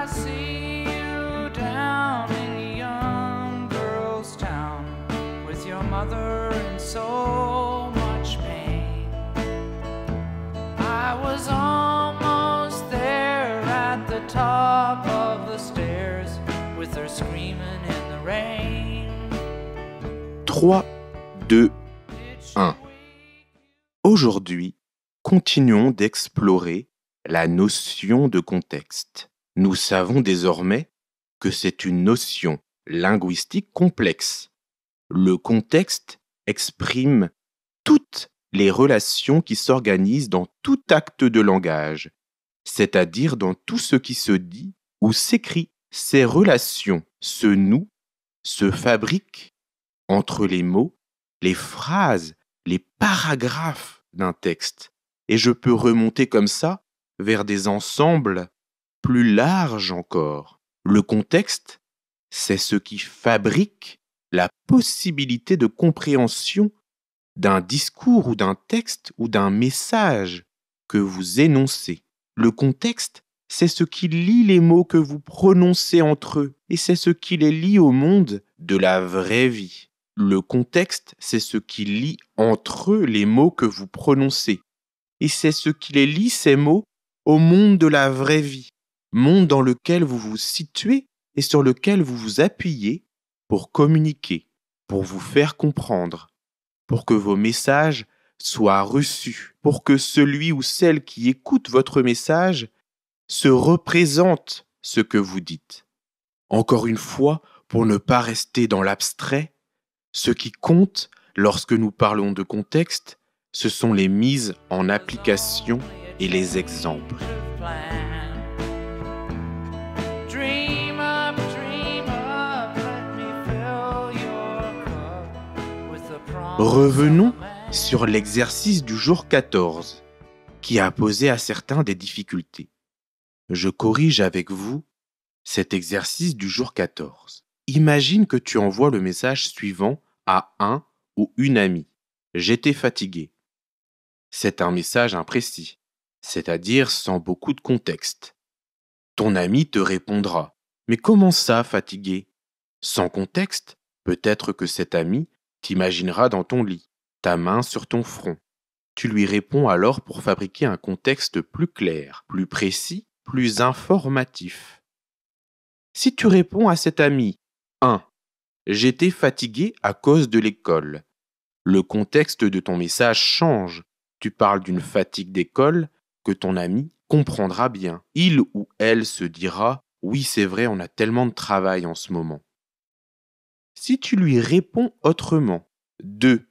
see you down in a young girl's town with your mother in so much pain. I was almost there at the top of the stairs with her screaming in the rain. 3, 2, 1. Aujourd'hui, continuons d'explorer la notion de contexte. Nous savons désormais que c'est une notion linguistique complexe. Le contexte exprime toutes les relations qui s'organisent dans tout acte de langage, c'est-à-dire dans tout ce qui se dit ou s'écrit. Ces relations se nouent, se fabriquent entre les mots, les phrases, les paragraphes d'un texte. Et je peux remonter comme ça vers des ensembles plus larges encore. Le contexte, c'est ce qui fabrique la possibilité de compréhension d'un discours ou d'un texte ou d'un message que vous énoncez. Le contexte, c'est ce qui lie les mots que vous prononcez entre eux et c'est ce qui les lie au monde de la vraie vie. Le contexte, c'est ce qui lie entre eux les mots que vous prononcez et c'est ce qui les lie, ces mots, au monde de la vraie vie, monde dans lequel vous vous situez et sur lequel vous vous appuyez pour communiquer, pour vous faire comprendre, pour que vos messages soient reçus, pour que celui ou celle qui écoute votre message se représente ce que vous dites. Encore une fois, pour ne pas rester dans l'abstrait, ce qui compte lorsque nous parlons de contexte, ce sont les mises en application et les exemples. Revenons sur l'exercice du jour 14, qui a posé à certains des difficultés. Je corrige avec vous cet exercice du jour 14. Imagine que tu envoies le message suivant à un ou une amie. J'étais fatigué. C'est un message imprécis, c'est-à-dire sans beaucoup de contexte. Ton ami te répondra. Mais comment ça, fatigué? Sans contexte, peut-être que cet ami t'imaginera dans ton lit, ta main sur ton front. Tu lui réponds alors pour fabriquer un contexte plus clair, plus précis, plus informatif. Si tu réponds à cet ami 1. J'étais fatigué à cause de l'école. Le contexte de ton message change. Tu parles d'une fatigue d'école que ton ami comprendra bien. Il ou elle se dira « Oui, c'est vrai, on a tellement de travail en ce moment ». Si tu lui réponds autrement, 2.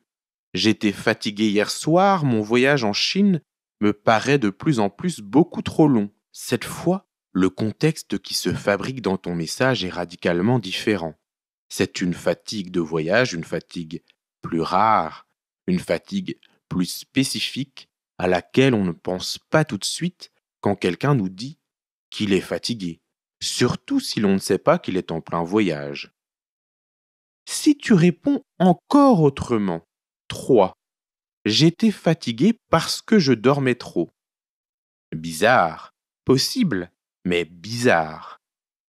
J'étais fatigué hier soir, mon voyage en Chine me paraît de plus en plus beaucoup trop long. Cette fois, le contexte qui se fabrique dans ton message est radicalement différent. C'est une fatigue de voyage, une fatigue plus rare, une fatigue plus spécifique à laquelle on ne pense pas tout de suite quand quelqu'un nous dit qu'il est fatigué, surtout si l'on ne sait pas qu'il est en plein voyage. Si tu réponds encore autrement, 3. J'étais fatigué parce que je dormais trop. Bizarre, possible, mais bizarre.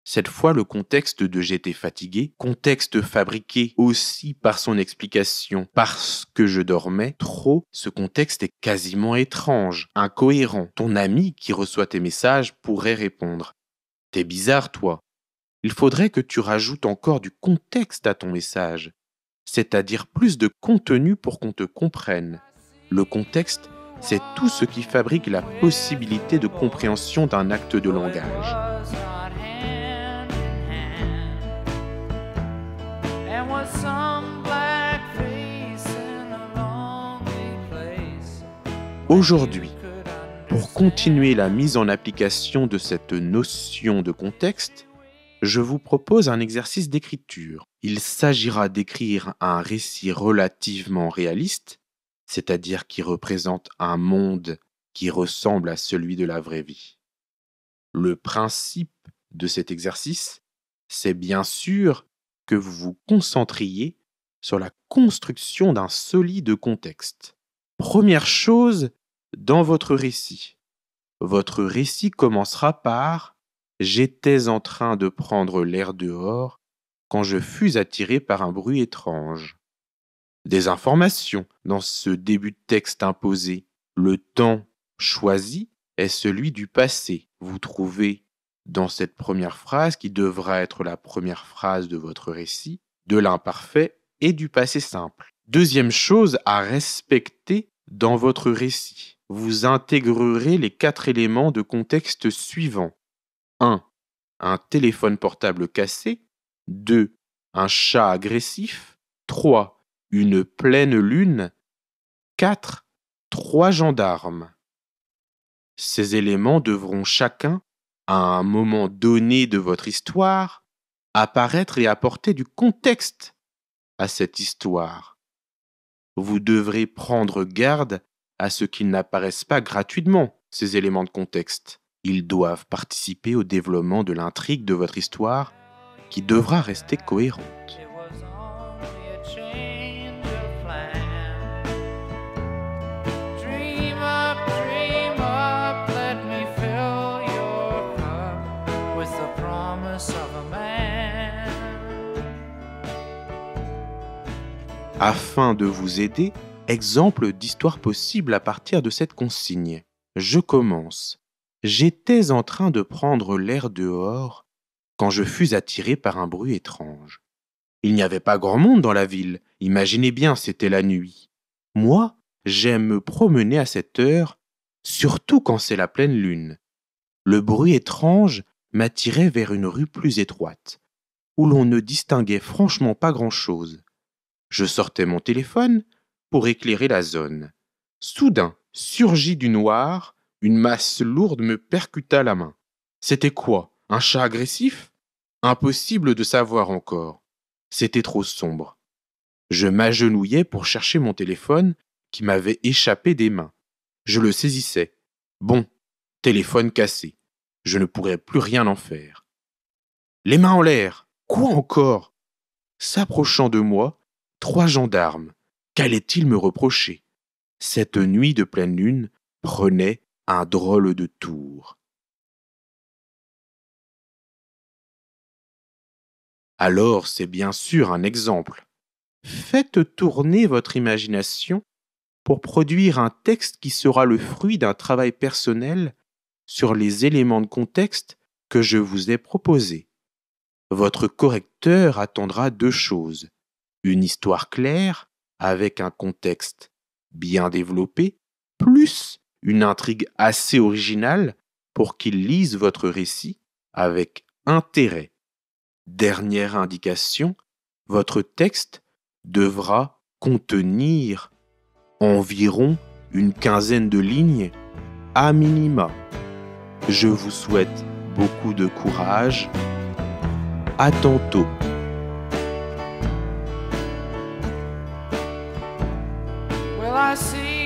Cette fois, le contexte de j'étais fatigué, contexte fabriqué aussi par son explication parce que je dormais trop, ce contexte est quasiment étrange, incohérent. Ton ami qui reçoit tes messages pourrait répondre « T'es bizarre, toi ». Il faudrait que tu rajoutes encore du contexte à ton message, c'est-à-dire plus de contenu pour qu'on te comprenne. Le contexte, c'est tout ce qui fabrique la possibilité de compréhension d'un acte de langage. Aujourd'hui, pour continuer la mise en application de cette notion de contexte, je vous propose un exercice d'écriture. Il s'agira d'écrire un récit relativement réaliste, c'est-à-dire qui représente un monde qui ressemble à celui de la vraie vie. Le principe de cet exercice, c'est bien sûr que vous vous concentriez sur la construction d'un solide contexte. Première chose, dans votre récit commencera par J'étais en train de prendre l'air dehors quand je fus attiré par un bruit étrange. Des informations dans ce début de texte imposé. Le temps choisi est celui du passé. Vous trouvez dans cette première phrase, qui devra être la première phrase de votre récit, de l'imparfait et du passé simple. Deuxième chose à respecter dans votre récit. Vous intégrerez les 4 éléments de contexte suivants. 1. Un téléphone portable cassé. 2. Un chat agressif. 3. Une pleine lune. 4. 3 gendarmes. Ces éléments devront chacun, à un moment donné de votre histoire, apparaître et apporter du contexte à cette histoire. Vous devrez prendre garde à ce qu'ils n'apparaissent pas gratuitement, ces éléments de contexte. Ils doivent participer au développement de l'intrigue de votre histoire qui devra rester cohérente. It was only a change of plan. Dream up, let me fill your cup with the promise of a man. Afin de vous aider, exemple d'histoire possible à partir de cette consigne. Je commence. J'étais en train de prendre l'air dehors quand je fus attiré par un bruit étrange. Il n'y avait pas grand monde dans la ville, imaginez bien, c'était la nuit. Moi, j'aime me promener à cette heure, surtout quand c'est la pleine lune. Le bruit étrange m'attirait vers une rue plus étroite, où l'on ne distinguait franchement pas grand-chose. Je sortais mon téléphone pour éclairer la zone. Soudain, surgit du noir, une masse lourde me percuta la main. C'était quoi? Un chat agressif? Impossible de savoir encore. C'était trop sombre. Je m'agenouillais pour chercher mon téléphone qui m'avait échappé des mains. Je le saisissais. Bon, téléphone cassé. Je ne pourrais plus rien en faire. Les mains en l'air. Quoi encore? S'approchant de moi, 3 gendarmes. Qu'allaient-ils me reprocher? Cette nuit de pleine lune prenait un drôle de tour. Alors, c'est bien sûr un exemple. Faites tourner votre imagination pour produire un texte qui sera le fruit d'un travail personnel sur les éléments de contexte que je vous ai proposés. Votre correcteur attendra 2 choses. Une histoire claire, avec un contexte bien développé, plus une intrigue assez originale pour qu'il lise votre récit avec intérêt. Dernière indication, votre texte devra contenir environ une 15aine de lignes à minima. Je vous souhaite beaucoup de courage. À tantôt. Well, I see